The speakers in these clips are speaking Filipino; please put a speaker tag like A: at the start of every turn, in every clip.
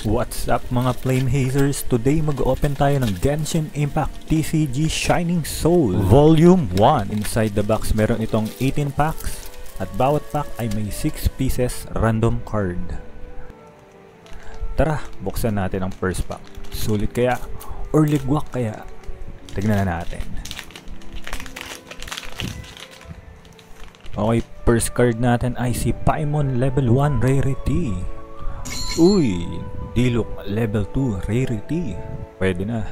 A: What's up mga Flame Hazers? Today mag-open tayo ng Genshin Impact TCG Shining Soul Volume 1. Inside the box meron itong 18 packs at bawat pack ay may 6 pieces random card. Tara, buksan natin ang first pack. Sulit kaya or ligwak kaya? Tignan na natin. Okay, first card natin ay si Paimon Level 1 Rarity. Uy, Diluc Level 2 Rarity. Pwede na.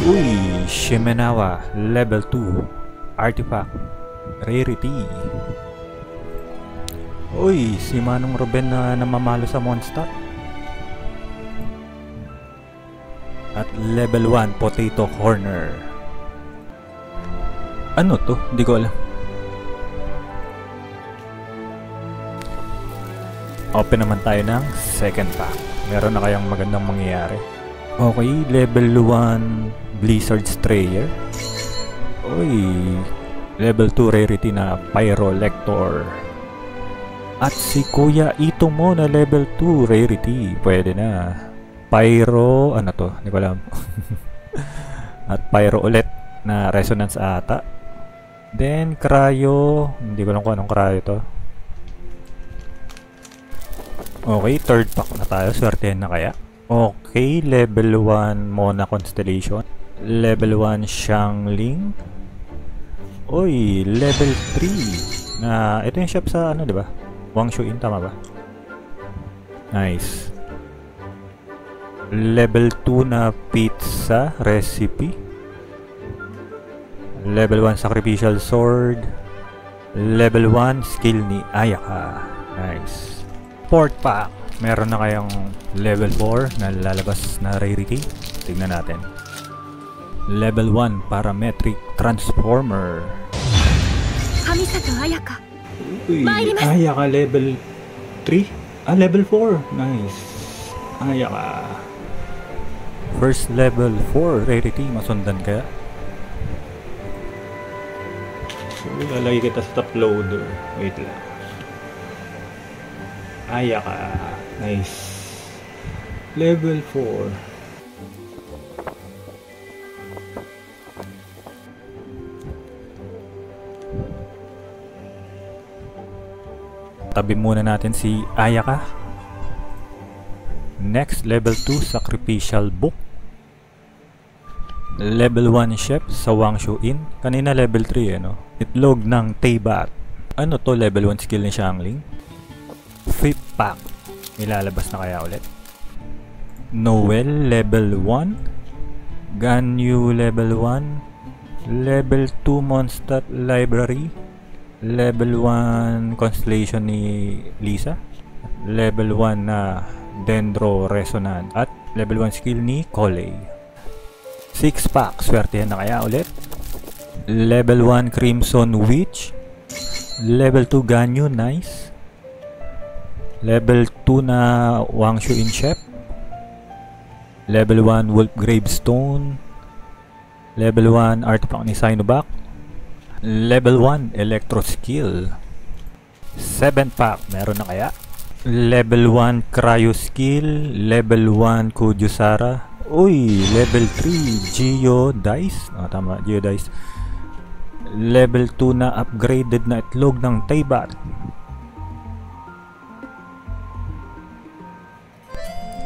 A: Uy, Shimenawa Level 2 Artifact Rarity. Uy, si Manong Ruben na namamalo sa Mondstadt. At Level 1 Potato Corner. Ano to? Hindi ko alam. Open naman tayo ng second pack. Meron na kayang magandang mangyayari. Okay, level 1 Blizzard Strayer. Uy, level 2 rarity na Pyrolector. At si Kuya Itomo na level 2 rarity. Pwede na. Pyro, ano to? Hindi ko alam. At Pyro ulit na Resonance ata. Then Cryo, hindi ko alam kung anong Cryo to. Okay, third pack na tayo. Swertehan na kaya? Okay, level 1 Mona Constellation. Level 1 Xiangling. Uy, level 3 na, ito yung shop sa ano, diba? Wangshuin, tama ba? Nice. Level 2 na Pizza Recipe. Level 1 Sacrificial Sword. Level 1 Skill ni Ayaka. Nice. Fourth pack, meron na kayong level 4 na lalabas na rarity. Tignan natin. Level 1 Parametric Transformer.
B: Kamisato Ayaka.
A: Uy, Ayaka level 3? Ah, level 4. Nice. Ayaka. First level 4 rarity. Masundan kaya? So, lalagay kita sa top loader. Wait lang. Ayaka. Nice. Level 4. Tabi muna natin si Ayaka. Next, level 2 Sacrificial Book. Level 1 Chef sa Wangshuin. Kanina level 3 no? Itlog ng Teyvat. Ano to? Level 1 skill ni Xiangling. Fifth pack. Ilalabas na kaya ulit. Noel level 1. Ganyu level 1. Level 2 Mondstadt Library. Level 1 Constellation ni Lisa. Level 1 na Dendro Resonant. At level 1 skill ni Collei. 6 pack. Swertehan na kaya ulit. Level 1 Crimson Witch. Level 2 Ganyu. Nice. Level 2 na Wangshuin Chef. Level 1 Wolf Gravestone. Level 1 Artifact ni Sinovac. Level 1 Electro Skill. 7 pack. Meron na kaya? Level 1 Cryo Skill. Level 1 Kujusara. Uy, level 3 Geodice. Tama, Geodice. Level 2 na upgraded na itlog ng Teyvat.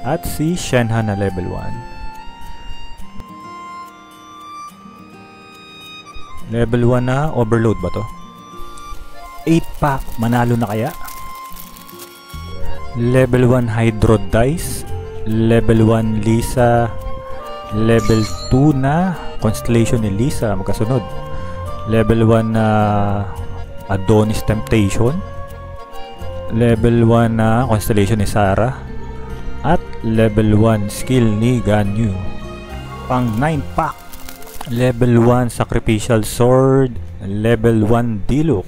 A: At si Shenhe na level 1. Level 1 na Overload ba to? 8 pack. Manalo na kaya? Level 1 Hydro Dice. Level 1 Lisa. Level 2 na Constellation ni Lisa. Magkasunod. Level 1 na Adonis Temptation. Level 1 na Constellation ni Sarah. At level 1 skill ni Ganyu. Pang 9 pack. Level 1 Sacrificial Sword. Level 1 Diluc.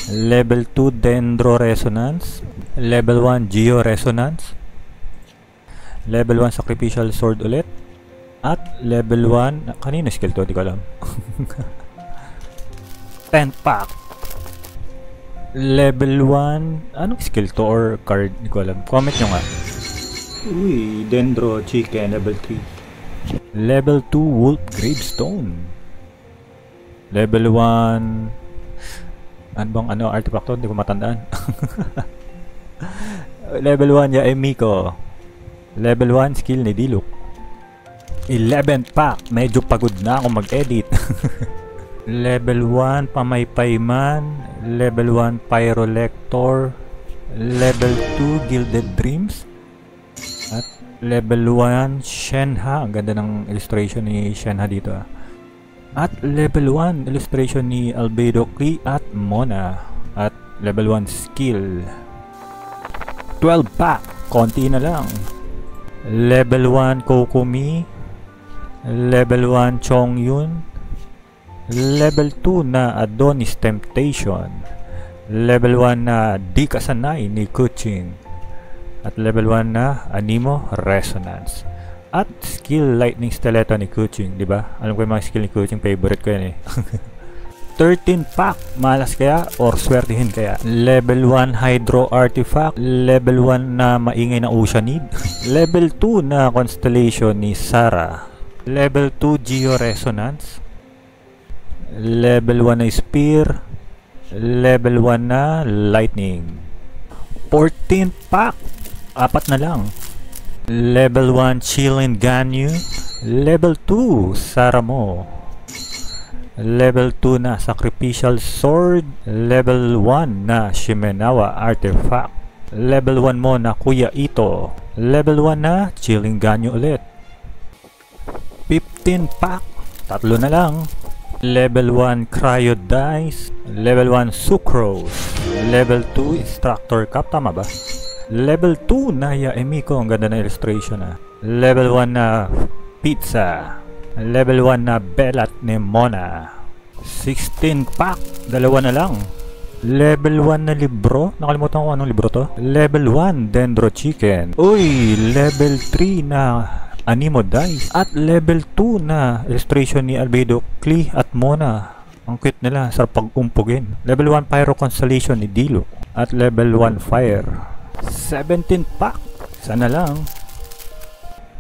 A: Level 2 Dendro Resonance. Level 1 Geo Resonance. Level 1 Sacrificial Sword ulit. At level 1 kanina skill to, di ko alam. 10 pack. Level 1 anong skill to or card, di ko alam. Comment nyo nga. Uy, Dendro Chicken level 3. Level 2 Wolf Gravestone. Level 1 ano artifact to? Hindi ko matandaan. Level 1 Yaemiko. Level 1 skill ni Diluc. 11th pack. Medyo pagod na ako mag-edit. Level 1 Pamaypayman. Level 1 Pyrolector. Level 2 Gilded Dreams. At level 1 Shenha. Ang ganda ng illustration ni Shenha dito ah. At level 1 illustration ni Albedo Klee at Mona. At level 1 skill. 12 pack. Konti na lang. Level 1 Kokomi. Level 1 Chongyun. Level 2 na Adonis Temptation. Level 1 na Di Kasanay ni Kuching. At level 1 na Animo Resonance. At skill Lightning Stiletto ni Kuching, di ba? Alam ko yung mga skill ni Kuching, favorite ko yan eh. 13 pack, malas kaya or swertihin kaya? Level 1 Hydro Artifact. Level 1 na maingay na Oceanid. Level 2 na Constellation ni Sarah. Level 2 Geo Resonance. Level 1 na Spear. Level 1 na Lightning. 14th pack, apat na lang. Level 1 Chillin Ganyu. Level 2 Saramo. Level 2 na Sacrificial Sword. Level 1 na Shimenawa Artifact. Level 1 mo na Kuya Ito. Level 1 na Chillin Ganyu ulit. 15 pack, tatlo na lang. Level 1 Cryo Dice. Level 1 Sucrose. Level 2 Extractor Cup, tama ba? Level 2 na Yaemiko, ang ganda na illustration ah. Level 1 na Pizza. Level 1 na Belat ni Mona. 16 pack, dalawa na lang. Level 1 na libro, nakalimutan ko anong libro to. Level 1 Dendro Chicken. Uy, level 3 na Animo Dice. At level 2 na illustration ni Albedo Klee at Mona. Ang cute nila, sarap pag-umpugin. Level 1 Pyro Constellation ni Diluc. At level 1 Fire. 17 pack, sana lang.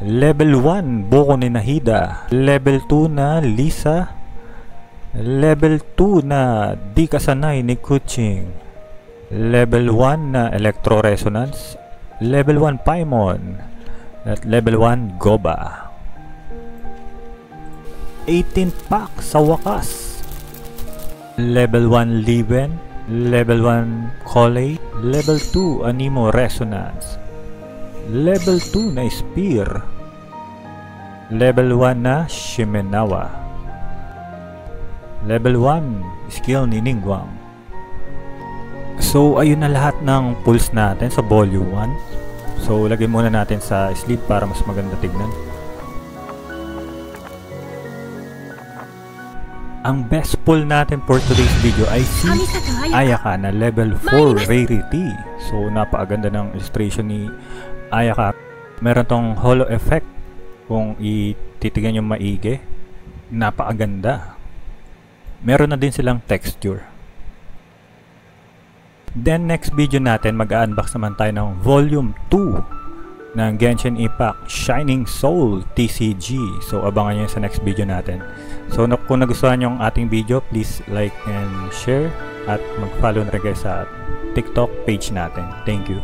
A: Level 1 Boko ni Nahida. Level 2 na Lisa. Level 2 na Di Kasanay ni Kuching. Level 1 na Electro Resonance. Level 1 Paimon. At level 1 Goba. 18 pack sa wakas. Level 1 Liven. Level 1 Collate. Level 2 Animo Resonance. Level 2 na Spear. Level 1 na Shimenawa. Level 1 skill ni Ningguang. So ayun na lahat ng pulls natin sa volume 1. So lagay muna natin sa sleep para mas maganda tignan. Ang best pull natin for today's video ay si Ayaka na level 4 rarity. So napakaganda ng illustration ni Ayaka. Meron tong holo effect. Kung ititigan yung maigi, napakaganda. Meron na din silang texture. Then next video natin, mag-unbox naman tayo ng volume 2 ng Genshin Impact Shining Soul TCG. So abangan nyo sa next video natin. So kung nagustuhan nyo ang ating video, please like and share. At mag-follow na rin kayo sa TikTok page natin. Thank you.